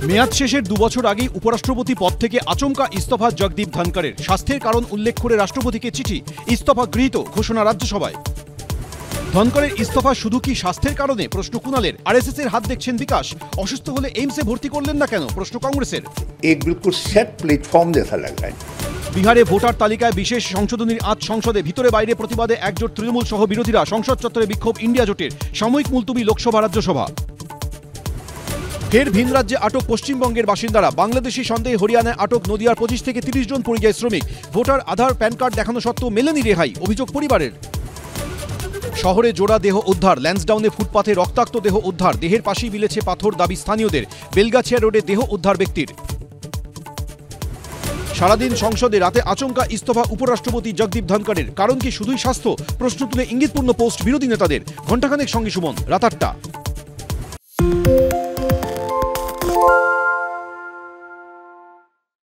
মেয়াদ শেষের 2 বছর আগেই উপরাষ্ট্রপতি পদ থেকে আচমকা ইস্তফা জগদীপ ধনকরের। স্বাস্থ্যের কারণ উল্লেখ করে রাষ্ট্রপতিকে চিঠি, ইস্তফা গৃহীত ঘোষণা রাজ্যসভায়। ধনকরের ইস্তফা শুধু কি স্বাস্থ্যের কারণে, প্রশ্ন কুণালের। আরএসএস এর হাত দেখছেন বিকাশ। অসুস্থ হলে এইমসে ভর্তি করলেন না কেন, প্রশ্ন কংগ্রেসের। एक बिल्कुल सेट प्लेटफॉर्म जैसा लग रहा है। বিহারে ভোটার তালিকায় বিশেষ সংশোধনীর আজ সংসদে। ভিতরে বাইরে প্রতিবাদে একজোট তৃণমূল সহ বিরোধীরা। সংসদ চত্বরে বিক্ষোভ ইন্ডিয়া জোটের। সাময়িক মুলতুবি লোকসভা রাজ্যসভা। ফের ভিন রাজ্যে আটক পশ্চিমবঙ্গের বাসিন্দারা। বাংলাদেশি সন্দেহে হরিয়ানায় আটক নদিয়ার 25 থেকে 30 জন পরিযায়ী শ্রমিক। ভোটার আধার প্যান কার্ড দেখানো সত্ত্বেও মেলেনি রেহাই, অভিযোগ পরিবারের। শহরে জোড়া দেহ উদ্ধার। ল্যান্সডাউনে ফুটপাথে রক্তাক্ত দেহ উদ্ধার। দেহের পাশেই মিলেছে পাথর, দাবি স্থানীয়দের। বেলগাছিয়া রোডে দেহ উদ্ধার ব্যক্তির। সারাদিন সংসদে, রাতে আচমকা ইস্তফা উপরাষ্ট্রপতি জগদীপ ধনকরের। কারণ কি শুধুই স্বাস্থ্য, প্রশ্ন তুলে ইঙ্গিতপূর্ণ পোস্ট বিরোধী নেতাদের। ঘণ্টাখানেক সঙ্গে সুমন, রাত 8টা।